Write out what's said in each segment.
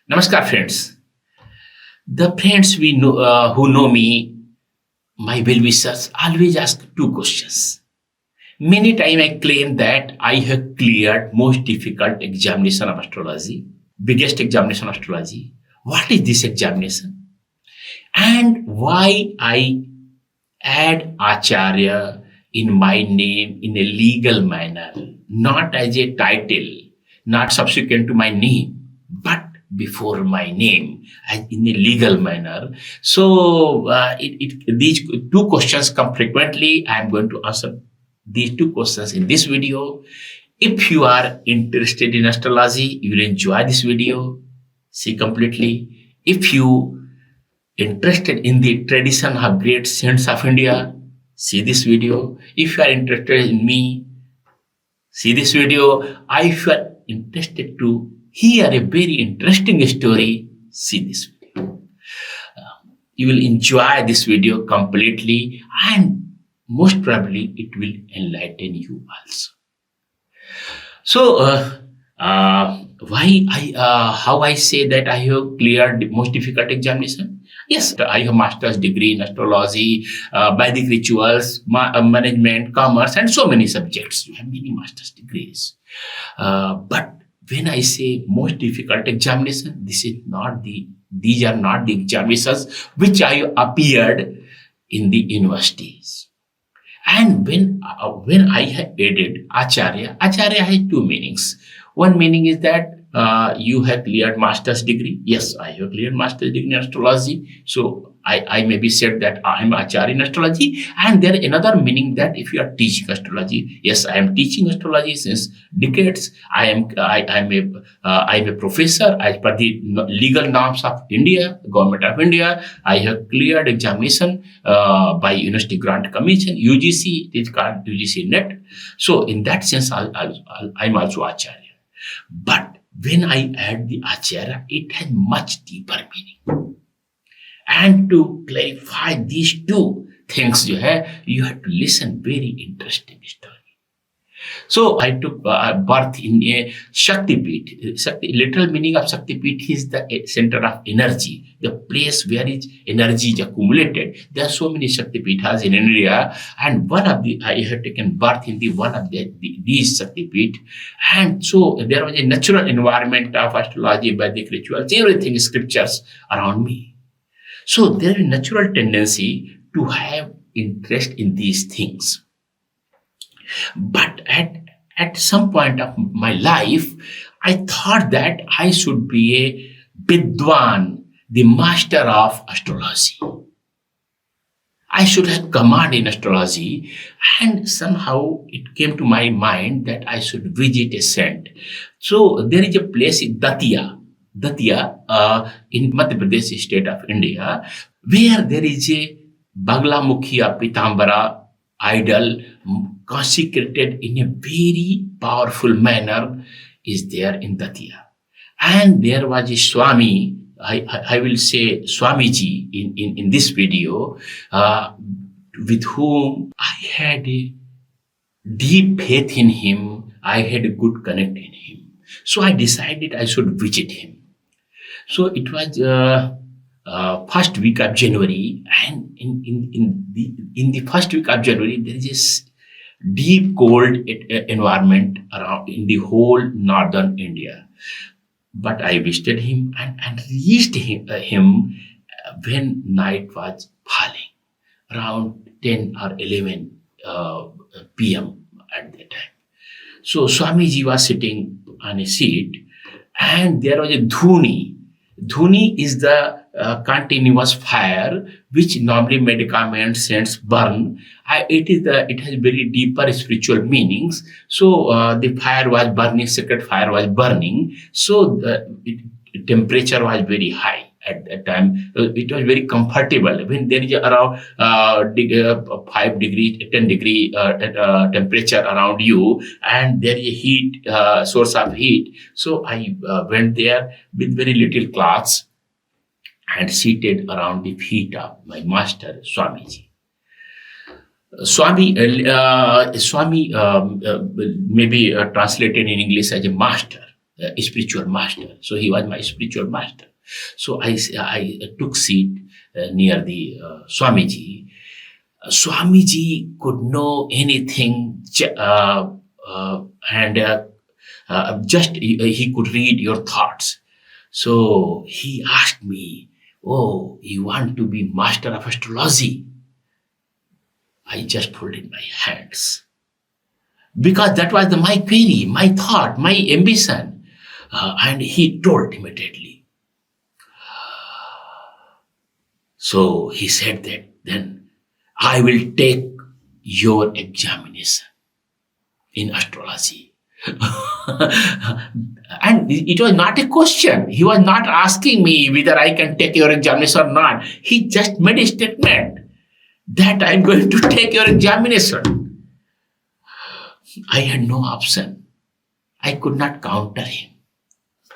Namaskar, friends. The friends we know who know me, my well-wishers, always ask two questions. Many times I claim that I have cleared most difficult examination of astrology, biggest examination of astrology. What is this examination? And why I add Acharya in my name in a legal manner, not as a title, not subsequent to my name, but before my name as in a legal manner. So these two questions come frequently. I am going to answer these two questions in this video. If you are interested in astrology, you will enjoy this video. See completely. If you interested in the tradition of great saints of India, see this video. If you are interested in me, see this video. If you are interested to hear a very interesting story, see this video. You will enjoy this video completely, and most probably it will enlighten you also. So, how I say that I have cleared the most difficult examination? Yes, I have master's degree in astrology, Vedic rituals, management, commerce, and so many subjects. You have many master's degrees. But when I say most difficult examination, these are not the examinations which I appeared in the universities. And when I have added Acharya has two meanings. One meaning is that you have cleared master's degree. Yes, I have cleared master's degree in astrology. So I maybe said that I am Acharya in astrology. And there is another meaning that if you are teaching astrology, yes, I am teaching astrology since decades. I am a professor as per the legal norms of India, Government of India. I have cleared examination by University Grant Commission, UGC. It is called UGC NET. So in that sense, I am also Acharya. But when I add the Acharya, it has much deeper meaning. And to clarify these two things, you have to listen very interesting story. So I took birth in a Shaktipeeth. Literal meaning of Shaktipeeth is the center of energy, the place where energy is accumulated. There are so many Shaktipeethas in India, and I have taken birth in one of these Shaktipeeth. And so there was a natural environment of astrology, Vedic rituals, everything, scriptures around me. So there is a natural tendency to have interest in these things. But at some point of my life, I thought that I should be a Vidwan, the master of astrology. I should have command in astrology, and somehow it came to my mind that I should visit a saint. So there is a place in Datia in Madhya Pradesh state of India, where there is a Baglamukhiya Pitambara idol consecrated in a very powerful manner is there in Datia. And there was a Swami, I will say Swamiji in this video, with whom I had a deep faith in him. I had a good connect in him. So I decided I should visit him. So it was first week of January, and in the first week of January there is this deep cold environment around in the whole northern India. But I visited him and reached him when night was falling, around 10 or 11 p.m. at that time. So Swamiji was sitting on a seat, and there was a dhuni. Dhuni is the continuous fire which normally medicament saints burn. It has very deeper spiritual meanings. So the fire was burning, sacred fire was burning. So the temperature was very high at that time. It was very comfortable. When there is around 5 degrees, 10 degree temperature around you, and there is a heat, source of heat. So I went there with very little clothes and seated around the feet of my master, Swamiji. Swami maybe translated in English as a master. spiritual master. So he was my spiritual master. So I took seat near the Swamiji. Swamiji could know anything and just he could read your thoughts. So he asked me, "Oh, you want to be master of astrology?" I just folded my hands because that was my query, my thought, my ambition. And he told immediately. So he said that then I will take your examination in astrology. And it was not a question. He was not asking me whether I can take your examination or not. He just made a statement that I'm going to take your examination. I had no option. I could not counter him.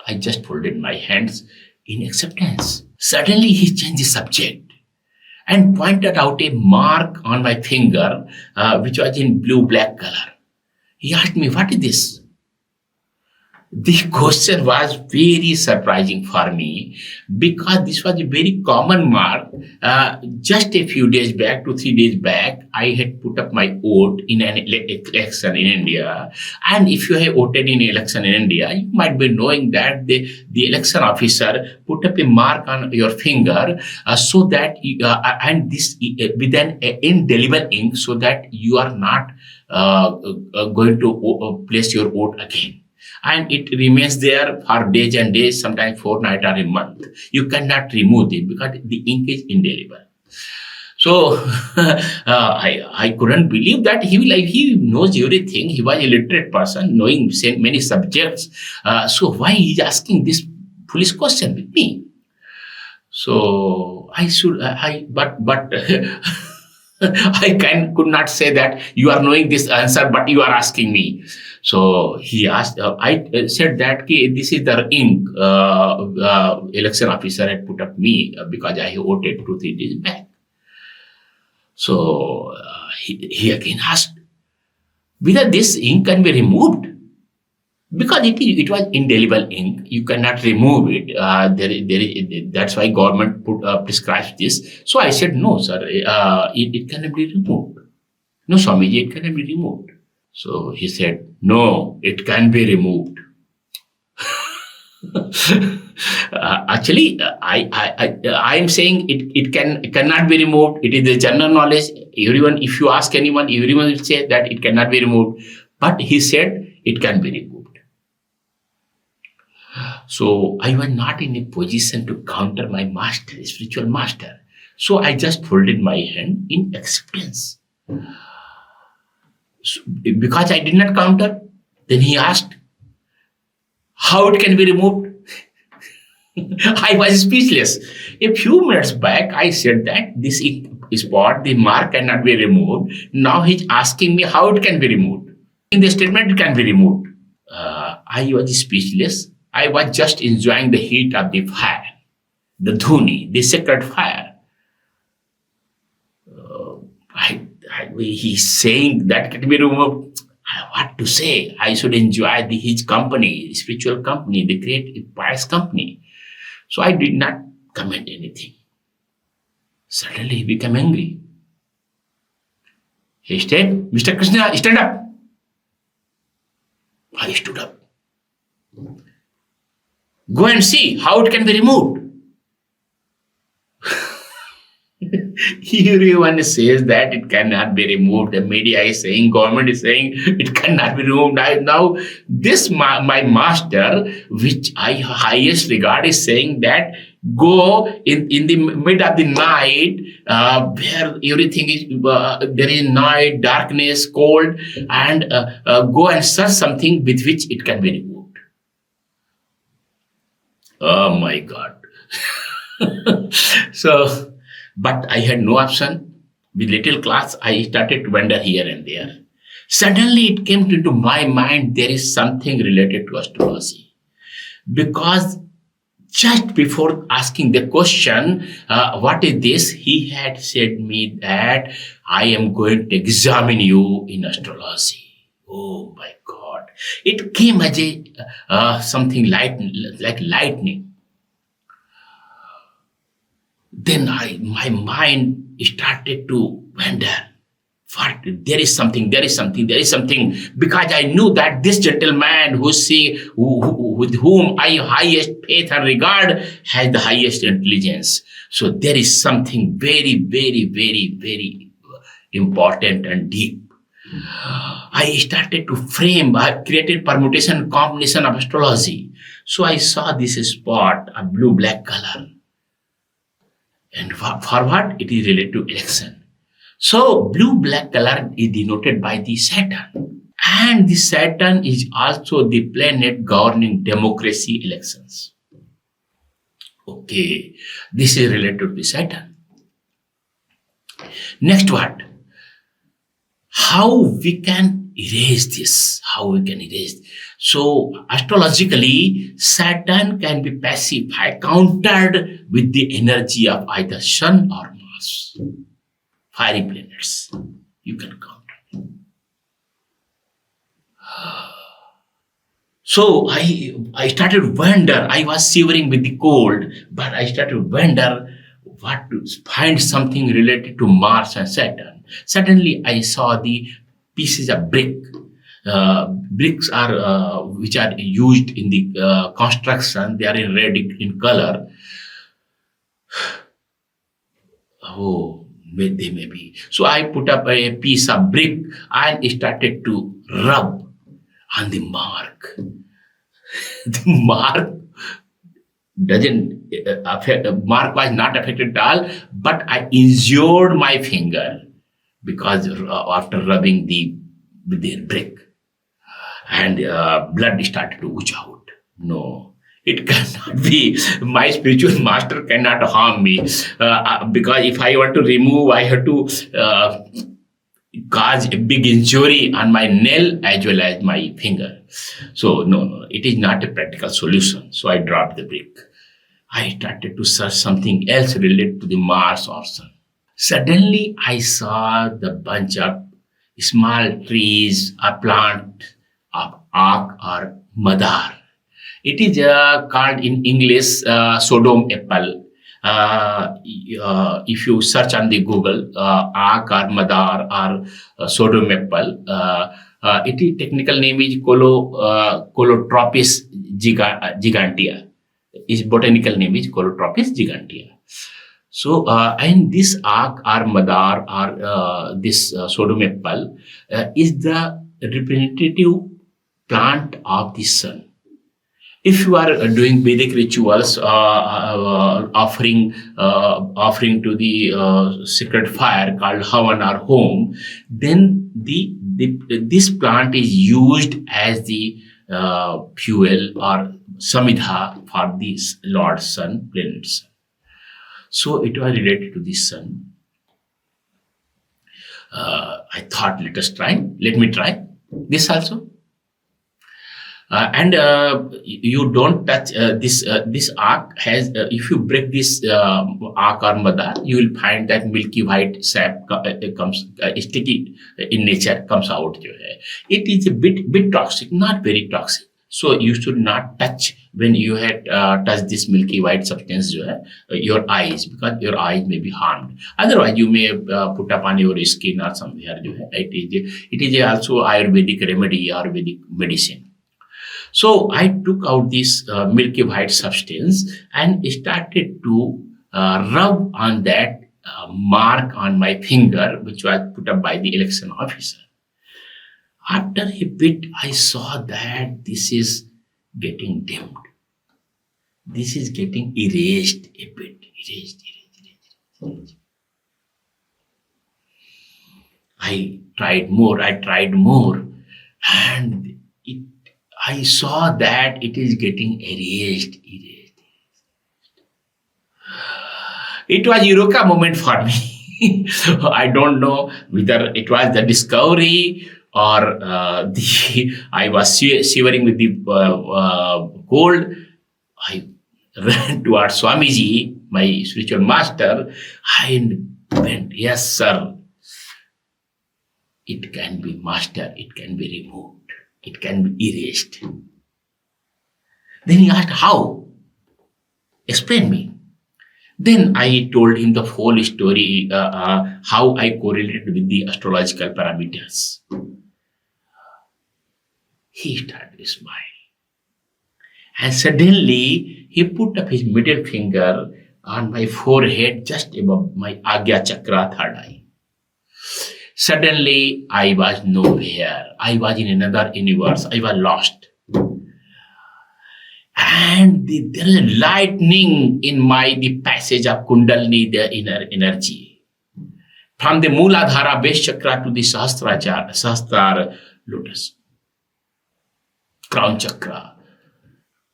I just folded my hands in acceptance. Suddenly he changed the subject and pointed out a mark on my finger, which was in blue-black color. He asked me, "What is this?" The question was very surprising for me because this was a very common mark. Just a few days back, 2-3 days back, I had put up my vote in an election in India. And if you have voted in election in India, you might be knowing that the election officer put up a mark on your finger so that, and this with an indelible ink so that you are not going to place your vote again. And it remains there for days and days, sometimes fortnight or a month. You cannot remove it because the ink is indelible. So I couldn't believe that he knows everything. He was a literate person, knowing many subjects. So why he is asking this foolish question with me? So but I could not say that you are knowing this answer, but you are asking me. So he asked, I said that this is the ink election officer had put up me because I voted 2-3 days back. So he again asked whether this ink can be removed. Because it was indelible ink, you cannot remove it. That's why government prescribes this. So I said, "No, sir, it cannot be removed." "No, Swamiji, it cannot be removed." So he said, "No, it can be removed." Actually, I am saying it cannot be removed. It is the general knowledge. Everyone, if you ask anyone, everyone will say that it cannot be removed. But he said it can be removed. So I was not in a position to counter my master, spiritual master. So I just folded my hand in acceptance. So, because I did not counter, then he asked, "How it can be removed?" I was speechless. A few minutes back, I said that this spot, the mark cannot be removed. Now he's asking me how it can be removed. In the statement, it can be removed. I was speechless. I was just enjoying the heat of the fire, the dhuni, the sacred fire. He's saying that can be removed. What to say? I should enjoy his company, spiritual company, the great pious company. So I did not comment anything. Suddenly he became angry. He said, "Mr. Krishna, stand up." I stood up. "Go and see how it can be removed." Everyone says that it cannot be removed. The media is saying, government is saying it cannot be removed. Now this my master, which I highest regard, is saying that go in the mid of the night where everything is there is night, darkness, cold, and go and search something with which it can be removed. Oh my God. So, but I had no option. With little class, I started to wander here and there. Suddenly it came into my mind there is something related to astrology. Because just before asking the question, what is this? He had said me that I am going to examine you in astrology. Oh my God. It came as a something like lightning. Then my mind started to wander. What? There is something, because I knew that this gentleman with whom I have highest faith and regard has the highest intelligence. So there is something very, very, very, very important and deep. I started to frame, I created permutation combination of astrology. So I saw this spot, a blue-black color. And for what? It is related to election. So blue-black color is denoted by the Saturn. And the Saturn is also the planet governing democracy elections. Okay, this is related to the Saturn. Next what? How we can erase this? So astrologically, Saturn can be pacified, countered with the energy of either Sun or Mars. Fiery planets, you can counter. So I started wonder. I was shivering with the cold, but I started wonder what to find something related to Mars and Saturn. Suddenly, I saw the pieces of brick. Bricks are which are used in the construction. They are in red in color. Oh. They may be. So I put up a piece of brick and started to rub on the mark. The mark doesn't affect, mark was not affected at all, but I injured my finger because after rubbing the brick, and blood started to ooze out. No. It cannot be. My spiritual master cannot harm me because if I want to remove, I have to cause a big injury on my nail as well as my finger. So no, it is not a practical solution. So I dropped the brick. I started to search something else related to the Mars or Sun. Suddenly, I saw the bunch of small trees, a plant of aak or madar. It is called in English Sodom apple. If you search on the Google, aak or madar or Sodom apple, its technical name is Colotropis gigantea. Its botanical name is Colotropis gigantea. So, and this aak or madar or this Sodom apple is the representative plant of the sun. If you are doing Vedic rituals, offering to the sacred fire called Havan or Home, then this plant is used as the fuel or samidha for the Lord Sun, planet Sun. So it was related to the Sun. I thought, let me try this also. And you don't touch this aak has if you break this aak or madar, you will find that milky white sap comes sticky in nature comes out. It is a bit toxic, not very toxic. So you should not touch when you had touched this milky white substance your eyes, because your eyes may be harmed. Otherwise, you may put upon your skin or somewhere. It is also Ayurvedic remedy or Vedic medicine. So I took out this milky white substance and started to rub on that mark on my finger, which was put up by the election officer. After a bit, I saw that this is getting dimmed. This is getting erased a bit. Erased. I tried more, and I saw that it is getting erased. It was Eureka moment for me. I don't know whether it was the discovery or I was shivering with the cold. I ran towards Swamiji, my spiritual master, and went, yes, sir. It can be mastered. It can be removed. It can be erased. Then he asked, how? Explain me. Then I told him the whole story, how I correlated with the astrological parameters. He started to smile. And suddenly, he put up his middle finger on my forehead, just above my Agya Chakra, third eye. Suddenly, I was nowhere. I was in another universe. I was lost. And there is a lightning in the passage of Kundalini, the inner energy. From the Mooladhara base chakra to the Sahasrara lotus, crown chakra,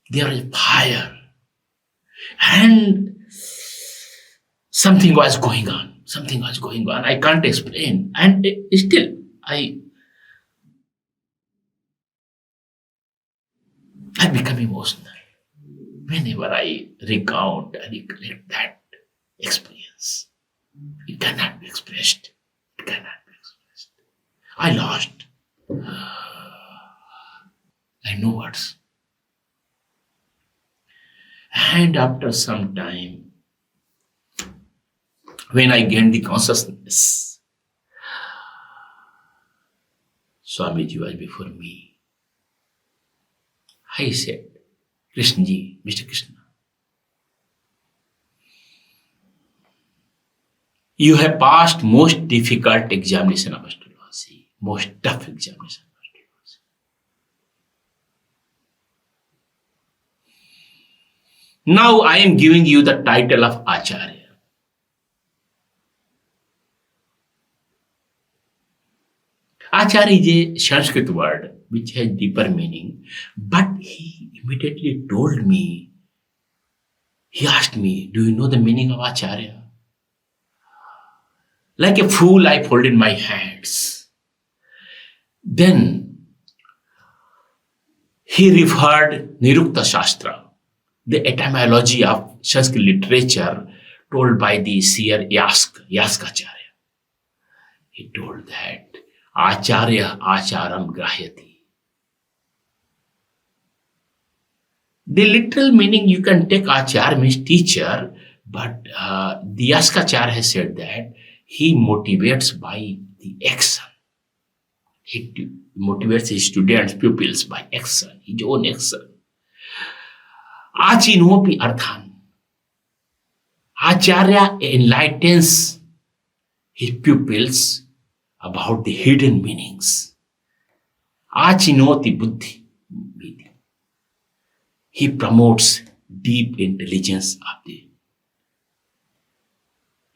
there is fire. And something was going on. I can't explain. And still, I become emotional whenever I recount and recollect that experience. It cannot be expressed. I lost. I know words. And after some time, when I gained the consciousness, Swamiji was before me. I said, Krishnan Ji, Mr. Krishna, you have passed most difficult examination of astrology, most tough examination of astrology. Now I am giving you the title of Acharya. Acharya is a Sanskrit word which has deeper meaning, but he immediately told me, he asked me, do you know the meaning of Acharya? Like a fool, I folded my hands. Then he referred Nirukta Shastra, the etymology of Sanskrit literature told by the seer Yaskacharya. He told that Acharya Acharam Grahyati. The literal meaning you can take Acharya means teacher, but the Yaskacharya has said that he motivates by the action. He motivates his students, pupils by action, his own action. Achinopi Arthan. Acharya enlightens his pupils about the hidden meanings. Achinoti Buddhi. He promotes deep intelligence of the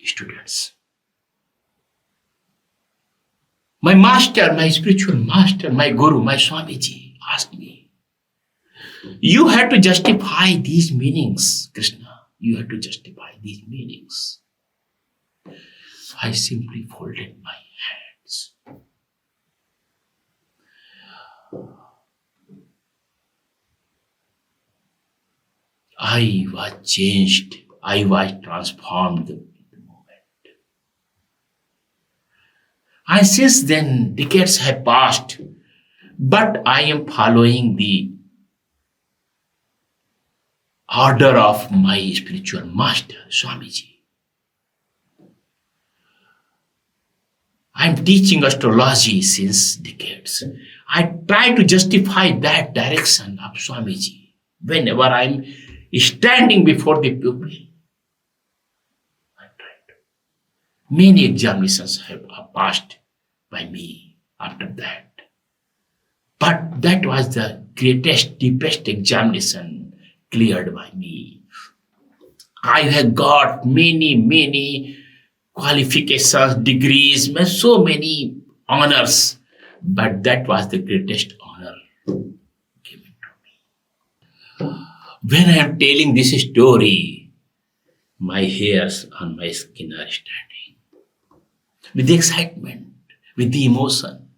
students. My master, my spiritual master, my guru, my Swamiji asked me, you have to justify these meanings, Krishna. You have to justify these meanings. So I simply folded my hands. I was changed. I was transformed in the moment. And since then, decades have passed, but I am following the order of my spiritual master, Swamiji. I am teaching astrology since decades. I try to justify that direction of Swamiji whenever I am standing before the pupil. I try to. Many examinations have passed by me after that. But that was the greatest, deepest examination cleared by me. I have got many qualifications, degrees, so many honors, but that was the greatest honor given to me. When I am telling this story, my hairs on my skin are standing with the excitement, with the emotion.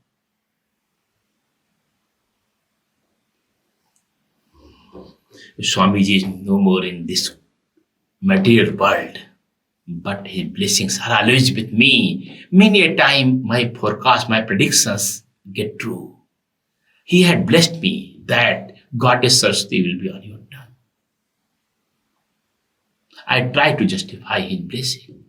Swamiji is no more in this material world, but his blessings are always with me. Many a time my forecast, my predictions get true. He had blessed me that Goddess Saraswati will be on your tongue. I tried to justify his blessing.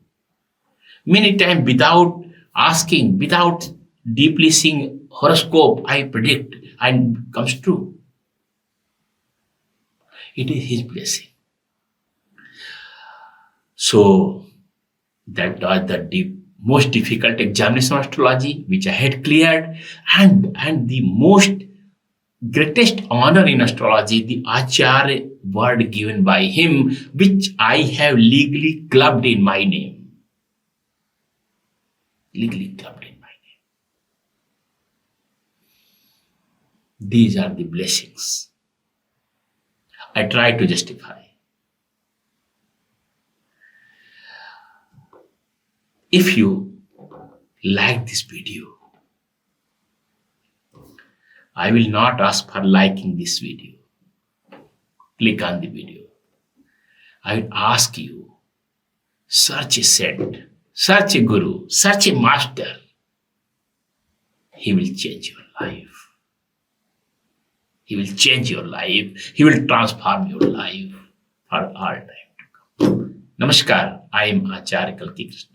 Many times without asking, without deeply seeing horoscope, I predict and it comes true. It is his blessing. So that was the most difficult examination of astrology which I had cleared, and the most greatest honor in astrology, the Acharya word given by him, which I have legally clubbed in my name. Legally clubbed in my name. These are the blessings I try to justify. If you like this video, I will not ask for liking this video. Click on the video. I will ask you, search a saint, search a guru, search a master. He will change your life. He will change your life. He will transform your life for all time to come. Namaskar. I am Achary Kalki Krishnan.